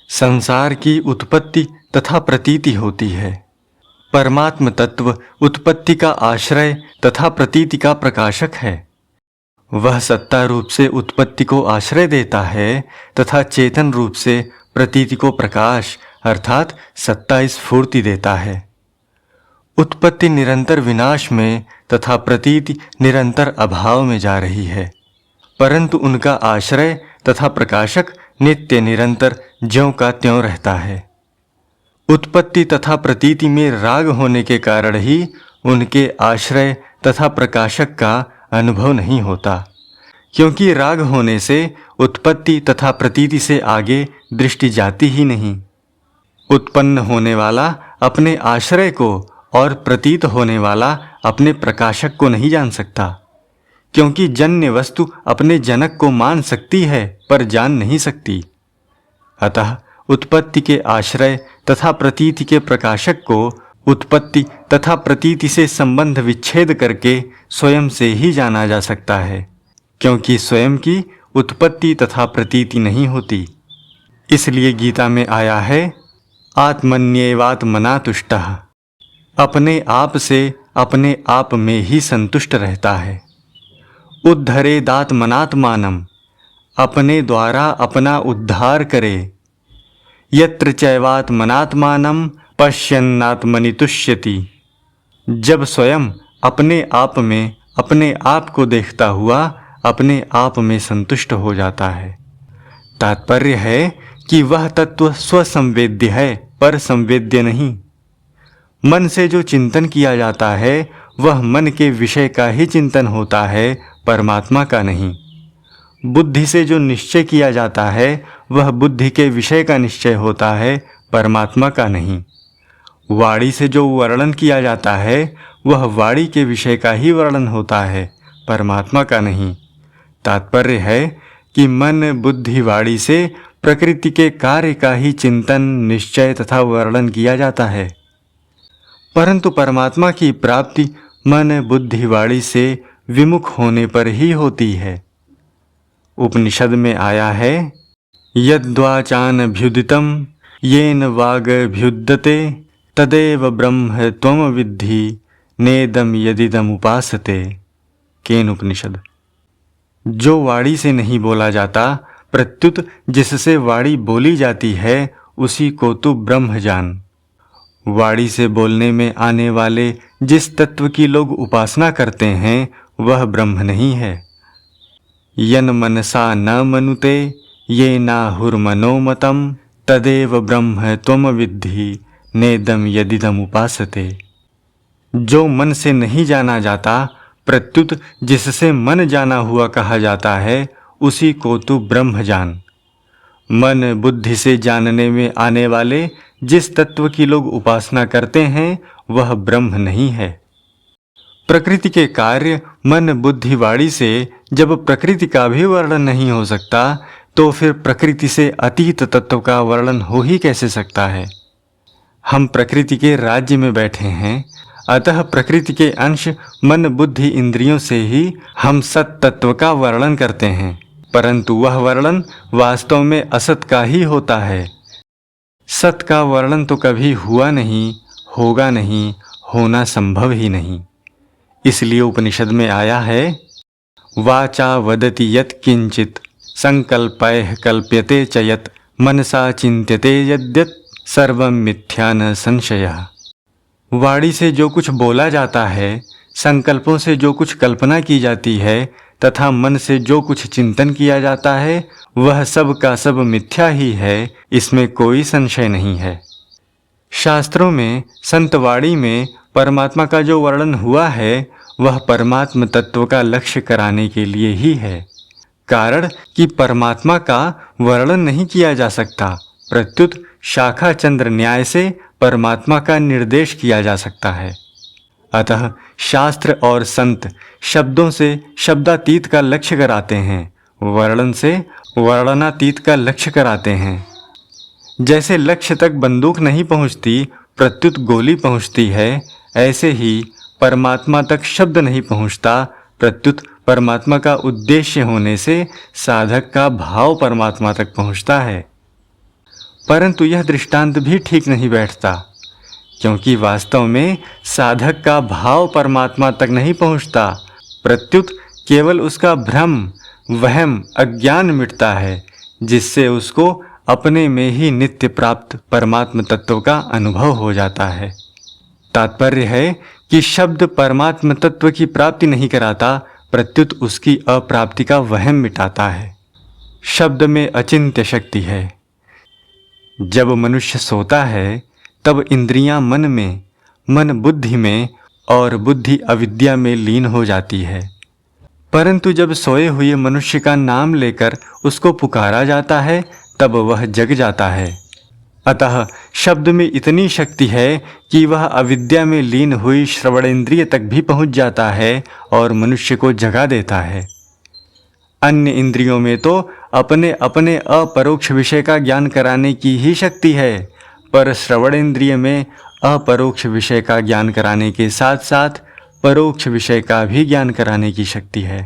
संसार की उत्पत्ति तथा प्रतीति होती है। परमात्म तत्व उत्पत्ति का आश्रय तथा प्रतीति का प्रकाशक है। वह सत्ता रूप से उत्पत्ति को आश्रय देता है तथा चेतन रूप से प्रतीति को प्रकाश अर्थात सत्ता स्फूर्ति देता है। उत्पत्ति निरंतर विनाश में तथा प्रतीति निरंतर अभाव में जा रही है, परंतु उनका आश्रय तथा प्रकाशक नित्य निरंतर ज्यों का त्यों रहता है। उत्पत्ति तथा प्रतीति में राग होने के कारण ही उनके आश्रय तथा प्रकाशक का अनुभव नहीं होता, क्योंकि राग होने से उत्पत्ति तथा प्रतीति से आगे दृष्टि जाती ही नहीं। उत्पन्न होने वाला अपने आश्रय को और प्रतीत होने वाला अपने प्रकाशक को नहीं जान सकता, क्योंकि जन्य वस्तु अपने जनक को मान सकती है पर जान नहीं सकती। अतः उत्पत्ति के आश्रय तथा प्रतीति के प्रकाशक को उत्पत्ति तथा प्रतीति से संबंध विच्छेद करके स्वयं से ही जाना जा सकता है, क्योंकि स्वयं की उत्पत्ति तथा प्रतीति नहीं होती। इसलिए गीता में आया है, आत्मन्येवात्मना तुष्टः, अपने आप से अपने आप में ही संतुष्ट रहता है। उद्धरेदात्मनात्मानम्, अपने द्वारा अपना उद्धार करे। यत्र चैवात्मनात्मानं पश्यन्नात्मनि तुष्यति, जब स्वयं अपने आप में अपने आप को देखता हुआ अपने आप में संतुष्ट हो जाता है। तात्पर्य है कि वह तत्व स्वसंवेद्य है पर संवेद्य नहीं। मन से जो चिंतन किया जाता है वह मन के विषय का ही चिंतन होता है, परमात्मा का नहीं। बुद्धि से जो निश्चय किया जाता है वह बुद्धि के विषय का निश्चय होता है, परमात्मा का नहीं। वाणी से जो वर्णन किया जाता है वह वाणी के विषय का ही वर्णन होता है, परमात्मा का नहीं। तात्पर्य है कि मन बुद्धि वाणी से प्रकृति के कार्य का ही चिंतन निश्चय तथा वर्णन किया जाता है, परंतु परमात्मा की प्राप्ति मन बुद्धि वाणी से विमुख होने पर ही होती है। उपनिषद में आया है, यद्वाचानभ्युदितं येन वागभ्युद्यते तदेव ब्रह्म त्वम विद्धि नेदम यदिदम उपासते। केन उपनिषद। जो वाणी से नहीं बोला जाता प्रत्युत जिससे वाणी बोली जाती है उसी को तू ब्रह्म जान। वाणी से बोलने में आने वाले जिस तत्व की लोग उपासना करते हैं वह ब्रह्म नहीं है। यन मनसा न मनुते ये नाहुर्मनोमतं तदेव ब्रह्म त्वम विद्धि नेदम यदिदम उपासते। जो मन से नहीं जाना जाता प्रत्युत जिससे मन जाना हुआ कहा जाता है उसी को तू ब्रह्म जान। मन बुद्धि से जानने में आने वाले जिस तत्व की लोग उपासना करते हैं वह ब्रह्म नहीं है। प्रकृति के कार्य मन बुद्धि वाणी से जब प्रकृति का भी वर्णन नहीं हो सकता तो फिर प्रकृति से अतीत तत्व का वर्णन हो ही कैसे सकता है। हम प्रकृति के राज्य में बैठे हैं, अतः प्रकृति के अंश मन बुद्धि इंद्रियों से ही हम सत तत्व का वर्णन करते हैं, परंतु वह वर्णन वास्तव में असत का ही होता है। सत का वर्णन तो कभी हुआ नहीं, होगा नहीं, होना संभव ही नहीं। इसलिए उपनिषद में आया है, वाचा वदति यत् किंचित संकल्पैः कल्प्यते च यत् मनसा चिन्त्यते यद्यत् सर्वं मिथ्या न संशयः। वाणी से जो कुछ बोला जाता है, संकल्पों से जो कुछ कल्पना की जाती है तथा मन से जो कुछ चिंतन किया जाता है वह सब का सब मिथ्या ही है, इसमें कोई संशय नहीं है। शास्त्रों में संतवाणी में परमात्मा का जो वर्णन हुआ है वह परमात्म तत्व का लक्ष्य कराने के लिए ही है। कारण कि परमात्मा का वर्णन नहीं किया जा सकता, प्रत्युत शाखा चंद्र न्याय से परमात्मा का निर्देश किया जा सकता है। अतः शास्त्र और संत शब्दों से शब्दातीत का लक्ष्य कराते हैं, वर्णन से वर्णनातीत का लक्ष्य कराते हैं। जैसे लक्ष्य तक बंदूक नहीं पहुंचती प्रत्युत गोली पहुंचती है, ऐसे ही परमात्मा तक शब्द नहीं पहुंचता प्रत्युत परमात्मा का उद्देश्य होने से साधक का भाव परमात्मा तक पहुंचता है। परंतु यह दृष्टांत भी ठीक नहीं बैठता, क्योंकि वास्तव में साधक का भाव परमात्मा तक नहीं पहुंचता, प्रत्युत केवल उसका भ्रम, वहम, अज्ञान मिटता है, जिससे उसको अपने में ही नित्य प्राप्त परमात्म तत्व का अनुभव हो जाता है। तात्पर्य है कि शब्द परमात्म तत्व की प्राप्ति नहीं कराता, प्रत्युत उसकी अप्राप्ति का वहम मिटाता है। शब्द में अचिंत्य शक्ति है। जब मनुष्य सोता है तब इंद्रियां मन में, मन बुद्धि में और बुद्धि अविद्या में लीन हो जाती है, परंतु जब सोए हुए मनुष्य का नाम लेकर उसको पुकारा जाता है तब वह जग जाता है। अतः शब्द में इतनी शक्ति है कि वह अविद्या में लीन हुई श्रवणेन्द्रिय तक भी पहुंच जाता है और मनुष्य को जगा देता है। अन्य इंद्रियों में तो अपने अपने अपरोक्ष विषय का ज्ञान कराने की ही शक्ति है, पर श्रवणेन्द्रिय में अपरोक्ष विषय का ज्ञान कराने के साथ साथ परोक्ष विषय का भी ज्ञान कराने की शक्ति है।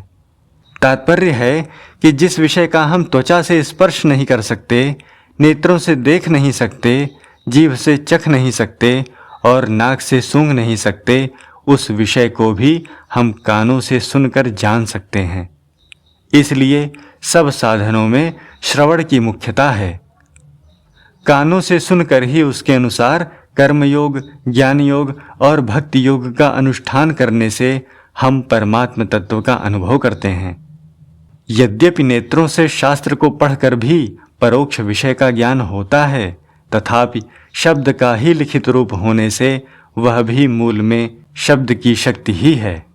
तात्पर्य है कि जिस विषय का हम त्वचा से स्पर्श नहीं कर सकते, नेत्रों से देख नहीं सकते, जीभ से चख नहीं सकते और नाक से सूंघ नहीं सकते, उस विषय को भी हम कानों से सुनकर जान सकते हैं। इसलिए सब साधनों में श्रवण की मुख्यता है। कानों से सुनकर ही उसके अनुसार कर्मयोग, ज्ञान योग और भक्ति योग का अनुष्ठान करने से हम परमात्म तत्व का अनुभव करते हैं। यद्यपि नेत्रों से शास्त्र को पढ़कर भी परोक्ष विषय का ज्ञान होता है, तथापि शब्द का ही लिखित रूप होने से वह भी मूल में शब्द की शक्ति ही है।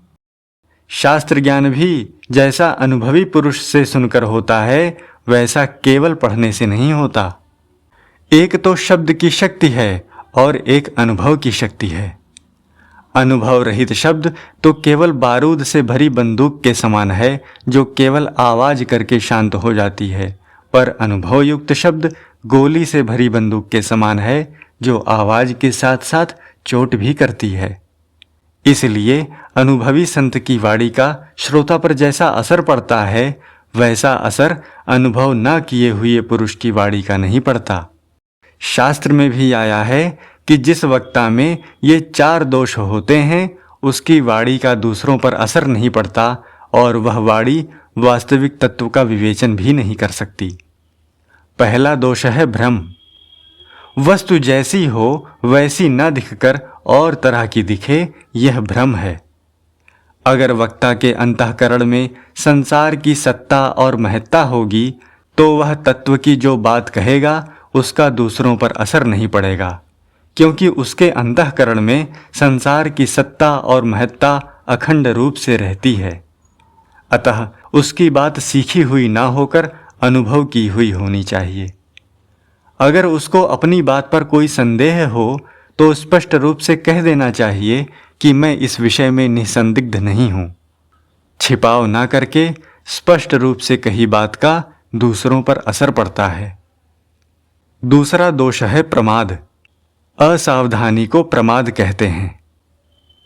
शास्त्र ज्ञान भी जैसा अनुभवी पुरुष से सुनकर होता है, वैसा केवल पढ़ने से नहीं होता। एक तो शब्द की शक्ति है और एक अनुभव की शक्ति है। अनुभव रहित शब्द तो केवल बारूद से भरी बंदूक के समान है, जो केवल आवाज करके शांत हो जाती है, पर अनुभव युक्त शब्द गोली से भरी बंदूक के समान है, जो आवाज के साथ साथ चोट भी करती है। इसलिए अनुभवी संत की वाणी का श्रोता पर जैसा असर पड़ता है, वैसा असर अनुभव न किए हुए पुरुष की वाणी का नहीं पड़ता। शास्त्र में भी आया है कि जिस वक्ता में ये 4 दोष होते हैं, उसकी वाणी का दूसरों पर असर नहीं पड़ता और वह वाणी वास्तविक तत्व का विवेचन भी नहीं कर सकती। पहला दोष है भ्रम। वस्तु जैसी हो वैसी न दिखकर और तरह की दिखे, यह भ्रम है। अगर वक्ता के अंतःकरण में संसार की सत्ता और महत्ता होगी, तो वह तत्व की जो बात कहेगा उसका दूसरों पर असर नहीं पड़ेगा, क्योंकि उसके अंतःकरण में संसार की सत्ता और महत्ता अखंड रूप से रहती है। अतः उसकी बात सीखी हुई ना होकर अनुभव की हुई होनी चाहिए। अगर उसको अपनी बात पर कोई संदेह हो तो स्पष्ट रूप से कह देना चाहिए कि मैं इस विषय में निसंदिग्ध नहीं हूं। छिपाव ना करके स्पष्ट रूप से कही बात का दूसरों पर असर पड़ता है। दूसरा दोष है प्रमाद। असावधानी को प्रमाद कहते हैं।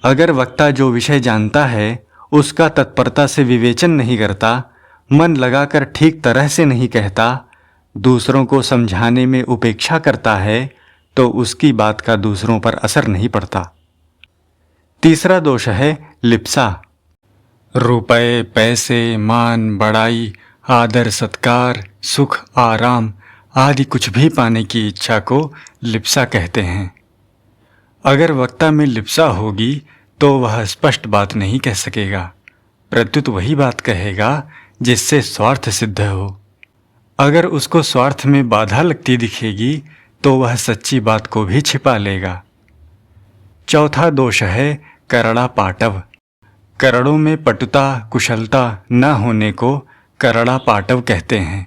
अगर वक्ता जो विषय जानता है उसका तत्परता से विवेचन नहीं करता, मन लगाकर ठीक तरह से नहीं कहता, दूसरों को समझाने में उपेक्षा करता है, तो उसकी बात का दूसरों पर असर नहीं पड़ता। तीसरा दोष है लिप्सा। रुपए, पैसे, मान, बड़ाई, आदर, सत्कार, सुख, आराम आदि कुछ भी पाने की इच्छा को लिप्सा कहते हैं। अगर वक्ता में लिप्सा होगी तो वह स्पष्ट बात नहीं कह सकेगा, प्रत्युत वही बात कहेगा जिससे स्वार्थ सिद्ध हो। अगर उसको स्वार्थ में बाधा लगती दिखेगी तो वह सच्ची बात को भी छिपा लेगा। चौथा दोष है करड़ा पाटव। करणों में पटुता, कुशलता न होने को करड़ा पाटव कहते हैं।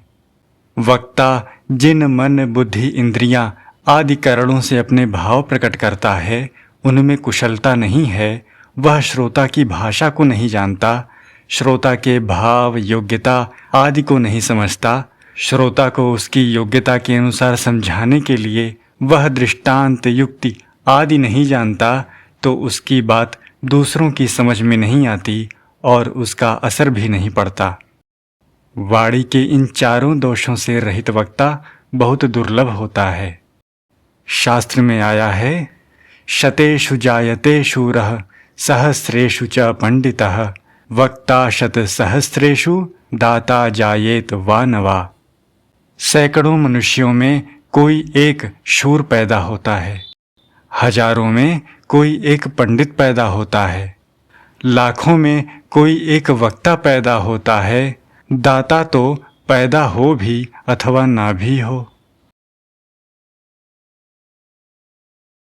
वक्ता जिन मन, बुद्धि, इंद्रियां आदि करणों से अपने भाव प्रकट करता है, उनमें कुशलता नहीं है, वह श्रोता की भाषा को नहीं जानता, श्रोता के भाव, योग्यता आदि को नहीं समझता, श्रोता को उसकी योग्यता के अनुसार समझाने के लिए वह दृष्टांत, युक्ति आदि नहीं जानता, तो उसकी बात दूसरों की समझ में नहीं आती और उसका असर भी नहीं पड़ता। वाणी के इन चारों दोषों से रहित वक्ता बहुत दुर्लभ होता है। शास्त्र में आया है, शतेषु जायते शूरः सहस्रेषु च पंडितः वक्ता शतसहस्रेषु दाता जायेत वा न वा। सैकड़ों मनुष्यों में कोई एक शूर पैदा होता है, हजारों में कोई एक पंडित पैदा होता है, लाखों में कोई एक वक्ता पैदा होता है, दाता तो पैदा हो भी अथवा ना भी हो।